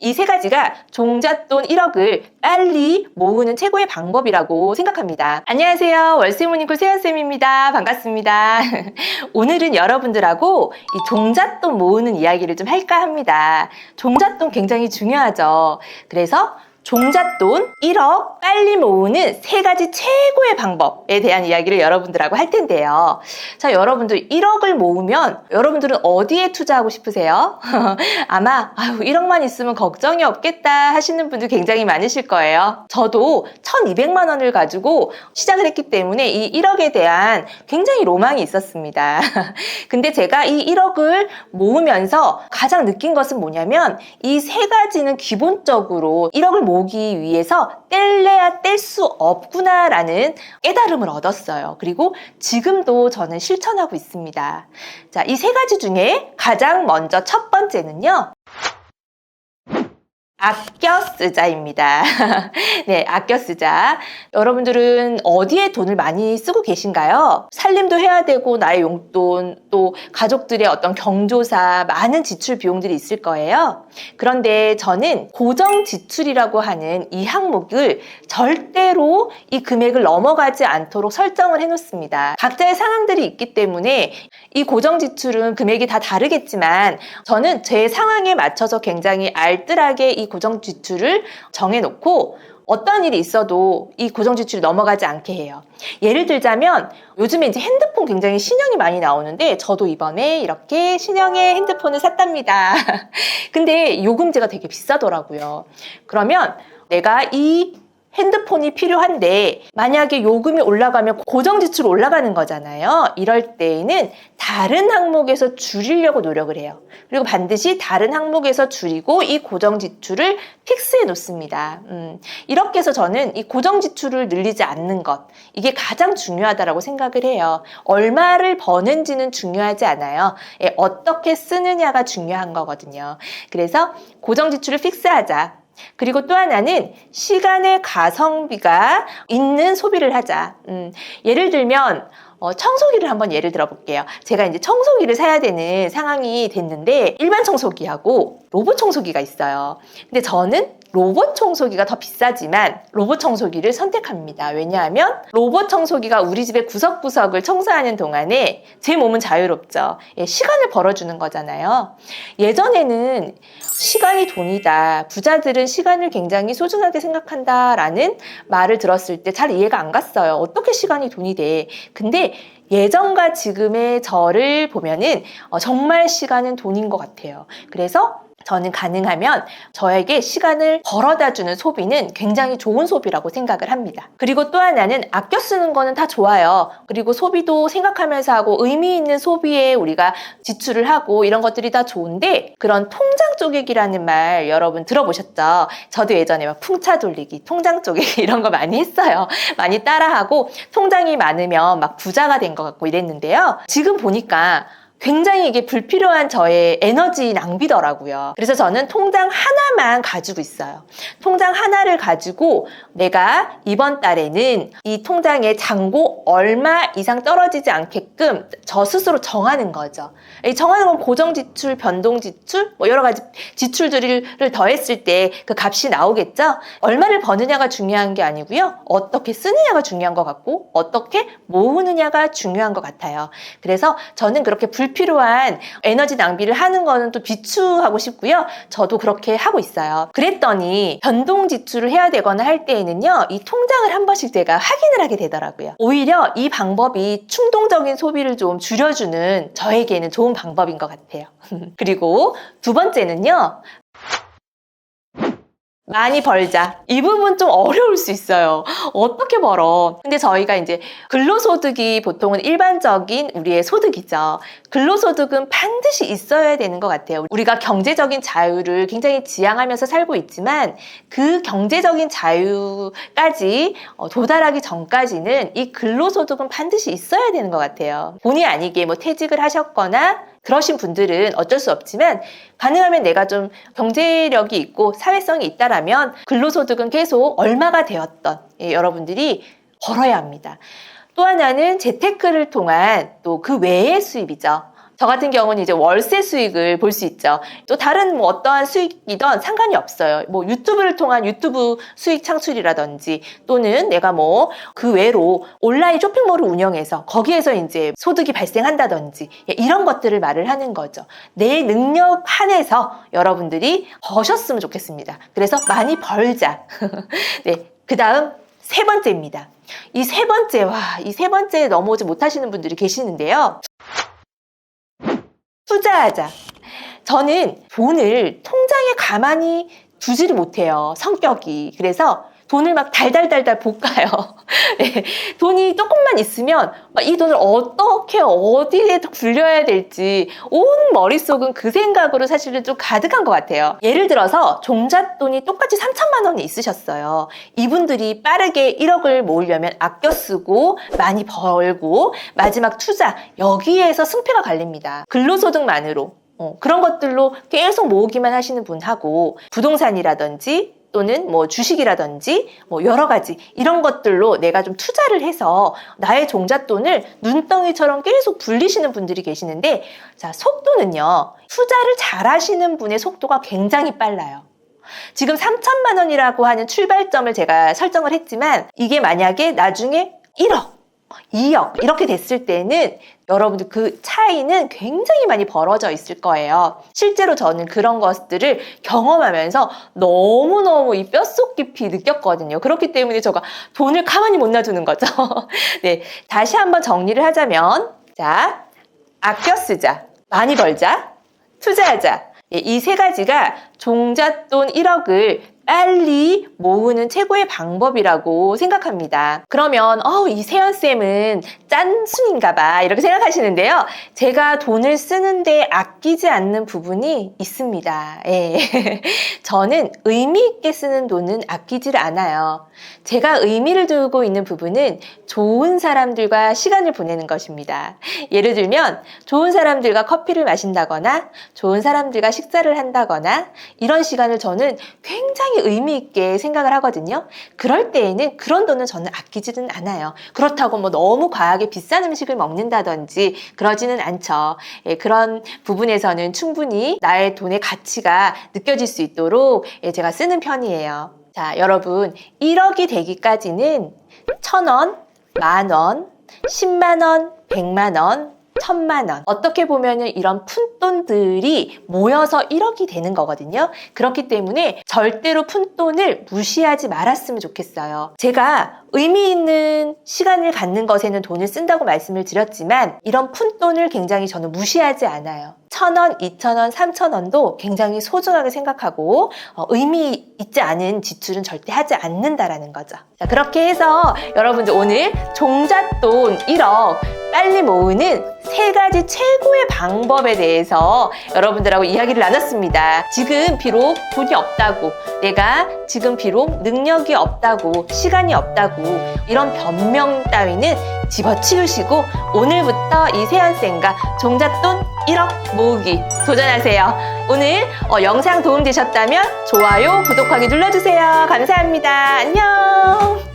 이 세 가지가 종잣돈 1억을 빨리 모으는 최고의 방법이라고 생각합니다. 안녕하세요. 월세모닝콜 세연쌤입니다. 반갑습니다. 오늘은 여러분들하고 이 종잣돈 모으는 이야기를 좀 할까 합니다. 종잣돈 굉장히 중요하죠. 그래서 종잣돈 1억 빨리 모으는 세 가지 최고의 방법에 대한 이야기를 여러분들하고 할 텐데요. 자, 여러분들 1억을 모으면 여러분들은 어디에 투자하고 싶으세요? 아마 1억만 있으면 걱정이 없겠다 하시는 분들 굉장히 많으실 거예요. 저도 1200만 원을 가지고 시작을 했기 때문에 이 1억에 대한 굉장히 로망이 있었습니다. 근데 제가 이 1억을 모으면서 가장 느낀 것은 뭐냐면 이 세 가지는 기본적으로 1억을 모으기 위해서 뗄래야 뗄 수 없구나라는 깨달음을 얻었어요. 그리고 지금도 저는 실천하고 있습니다. 자, 이 세 가지 중에 가장 먼저 첫 번째는요. 아껴 쓰자입니다. 네, 아껴 쓰자. 여러분들은 어디에 돈을 많이 쓰고 계신가요? 살림도 해야 되고 나의 용돈, 또 가족들의 어떤 경조사, 많은 지출 비용들이 있을 거예요. 그런데 저는 고정 지출이라고 하는 이 항목을 절대로 이 금액을 넘어가지 않도록 설정을 해놓습니다. 각자의 상황들이 있기 때문에 이 고정 지출은 금액이 다 다르겠지만 저는 제 상황에 맞춰서 굉장히 알뜰하게 이 고정 지출을 정해놓고 어떤 일이 있어도 이 고정 지출이 넘어가지 않게 해요. 예를 들자면 요즘에 이제 핸드폰 굉장히 신형이 많이 나오는데 저도 이번에 이렇게 신형의 핸드폰을 샀답니다. 근데 요금제가 되게 비싸더라고요. 그러면 내가 이 핸드폰이 필요한데 만약에 요금이 올라가면 고정 지출이 올라가는 거잖아요. 이럴 때에는 다른 항목에서 줄이려고 노력을 해요. 그리고 반드시 다른 항목에서 줄이고 이 고정 지출을 픽스해 놓습니다. 이렇게 해서 저는 이 고정 지출을 늘리지 않는 것, 이게 가장 중요하다고 생각을 해요. 얼마를 버는지는 중요하지 않아요. 어떻게 쓰느냐가 중요한 거거든요. 그래서 고정 지출을 픽스하자. 그리고 또 하나는 시간의 가성비가 있는 소비를 하자. 예를 들면 청소기를 한번 예를 들어 볼게요. 제가 이제 청소기를 사야 되는 상황이 됐는데 일반 청소기하고 로봇 청소기가 있어요. 근데 저는 로봇 청소기가 더 비싸지만 로봇 청소기를 선택합니다. 왜냐하면 로봇 청소기가 우리 집의 구석구석을 청소하는 동안에 제 몸은 자유롭죠. 시간을 벌어주는 거잖아요. 예전에는 시간이 돈이다. 부자들은 시간을 굉장히 소중하게 생각한다라는 말을 들었을 때 잘 이해가 안 갔어요. 어떻게 시간이 돈이 돼? 근데 예전과 지금의 저를 보면은 정말 시간은 돈인 것 같아요. 그래서 저는 가능하면 저에게 시간을 벌어다주는 소비는 굉장히 좋은 소비라고 생각을 합니다. 그리고 또 하나는 아껴 쓰는 거는 다 좋아요. 그리고 소비도 생각하면서 하고 의미 있는 소비에 우리가 지출을 하고 이런 것들이 다 좋은데 그런 통장 쪼개기라는 말 여러분 들어보셨죠? 저도 예전에 막 풍차 돌리기, 통장 쪼개기 이런 거 많이 했어요. 많이 따라하고 통장이 많으면 막 부자가 된 것 같고 이랬는데요. 지금 보니까 굉장히 이게 불필요한 저의 에너지 낭비더라고요. 그래서 저는 통장 하나만 가지고 있어요. 통장 하나를 가지고 내가 이번 달에는 이 통장의 잔고 얼마 이상 떨어지지 않게끔 저 스스로 정하는 거죠. 정하는 건 고정 지출, 변동 지출, 뭐 여러 가지 지출들을 더했을 때 그 값이 나오겠죠? 얼마를 버느냐가 중요한 게 아니고요. 어떻게 쓰느냐가 중요한 것 같고 어떻게 모으느냐가 중요한 것 같아요. 그래서 저는 그렇게 불필요한 에너지 낭비를 하는 거는 또 비추하고 싶고요. 저도 그렇게 하고 있어요. 그랬더니 변동 지출을 해야 되거나 할 때에는요. 이 통장을 한 번씩 제가 확인을 하게 되더라고요. 오히려 이 방법이 충동적인 소비를 좀 줄여주는 저에게는 좋은 방법인 것 같아요. 그리고 두 번째는요. 많이 벌자. 이 부분 좀 어려울 수 있어요. 어떻게 벌어? 근데 저희가 이제 근로소득이 보통은 일반적인 우리의 소득이죠. 근로소득은 반드시 있어야 되는 것 같아요. 우리가 경제적인 자유를 굉장히 지향하면서 살고 있지만 그 경제적인 자유까지 도달하기 전까지는 이 근로소득은 반드시 있어야 되는 것 같아요. 본의 아니게 뭐 퇴직을 하셨거나 그러신 분들은 어쩔 수 없지만 가능하면 내가 좀 경제력이 있고 사회성이 있다라면 근로소득은 계속 얼마가 되었던 여러분들이 벌어야 합니다. 또 하나는 재테크를 통한 또 그 외의 수입이죠. 저 같은 경우는 이제 월세 수익을 볼 수 있죠. 또 다른 뭐 어떠한 수익이든 상관이 없어요. 뭐 유튜브를 통한 유튜브 수익 창출이라든지 또는 내가 뭐 그 외로 온라인 쇼핑몰을 운영해서 거기에서 이제 소득이 발생한다든지 이런 것들을 말을 하는 거죠. 내 능력 한에서 여러분들이 버셨으면 좋겠습니다. 그래서 많이 벌자. 네, 그 다음 세 번째입니다. 이 세 번째에 넘어오지 못하시는 분들이 계시는데요. 투자하자. 저는 돈을 통장에 가만히 두지를 못해요. 성격이. 그래서 돈을 막 달달달달 볶아요. 네, 돈이 조금만 있으면 이 돈을 어떻게 어디에 굴려야 될지 온 머릿속은 그 생각으로 사실은 좀 가득한 것 같아요. 예를 들어서 종잣돈이 똑같이 3천만 원이 있으셨어요. 이분들이 빠르게 1억을 모으려면 아껴 쓰고 많이 벌고 마지막 투자 여기에서 승패가 갈립니다. 근로소득만으로 그런 것들로 계속 모으기만 하시는 분하고 부동산이라든지 또는 뭐 주식이라든지 뭐 여러 가지 이런 것들로 내가 좀 투자를 해서 나의 종잣돈을 눈덩이처럼 계속 불리시는 분들이 계시는데, 자, 속도는요, 투자를 잘 하시는 분의 속도가 굉장히 빨라요. 지금 3천만 원이라고 하는 출발점을 제가 설정을 했지만 이게 만약에 나중에 1억 2억 이렇게 됐을 때는 여러분들 그 차이는 굉장히 많이 벌어져 있을 거예요. 실제로 저는 그런 것들을 경험하면서 너무너무 이 뼛속 깊이 느꼈거든요. 그렇기 때문에 제가 돈을 가만히 못 놔두는 거죠. 네, 다시 한번 정리를 하자면, 자, 아껴 쓰자, 많이 벌자, 투자하자. 이 세 가지가 종잣돈 1억을 빨리 모으는 최고의 방법이라고 생각합니다. 그러면 이 세연쌤은 짠순인가 봐 이렇게 생각하시는데요. 제가 돈을 쓰는데 아끼지 않는 부분이 있습니다. 예. 저는 의미 있게 쓰는 돈은 아끼질 않아요. 제가 의미를 두고 있는 부분은 좋은 사람들과 시간을 보내는 것입니다. 예를 들면 좋은 사람들과 커피를 마신다거나 좋은 사람들과 식사를 한다거나 이런 시간을 저는 굉장히 의미 있게 생각을 하거든요. 그럴 때에는 그런 돈은 저는 아끼지는 않아요. 그렇다고 뭐 너무 과하게 비싼 음식을 먹는다든지 그러지는 않죠. 예, 그런 부분에서는 충분히 나의 돈의 가치가 느껴질 수 있도록 제가 쓰는 편이에요. 자, 여러분 1억이 되기까지는 1,000원, 만원, 10만원, 100만원, 1,000만원 어떻게 보면은 이런 푼돈들이 모여서 1억이 되는 거거든요. 그렇기 때문에 절대로 푼돈을 무시하지 말았으면 좋겠어요. 제가 의미 있는 시간을 갖는 것에는 돈을 쓴다고 말씀을 드렸지만 이런 푼돈을 굉장히 저는 무시하지 않아요. 1,000원, 2,000원, 3,000원도 굉장히 소중하게 생각하고 의미 있지 않은 지출은 절대 하지 않는다라는 거죠. 자, 그렇게 해서 여러분들 오늘 종잣돈 1억 빨리 모으는 세 가지 최고의 방법에 대해서 여러분들하고 이야기를 나눴습니다. 지금 비록 돈이 없다고, 내가 지금 비록 능력이 없다고, 시간이 없다고 이런 변명 따위는 집어치우시고 오늘부터 이 세연쌤과 종잣돈 1억 모으기 도전하세요. 오늘 영상 도움되셨다면 좋아요, 구독하기 눌러주세요. 감사합니다. 안녕.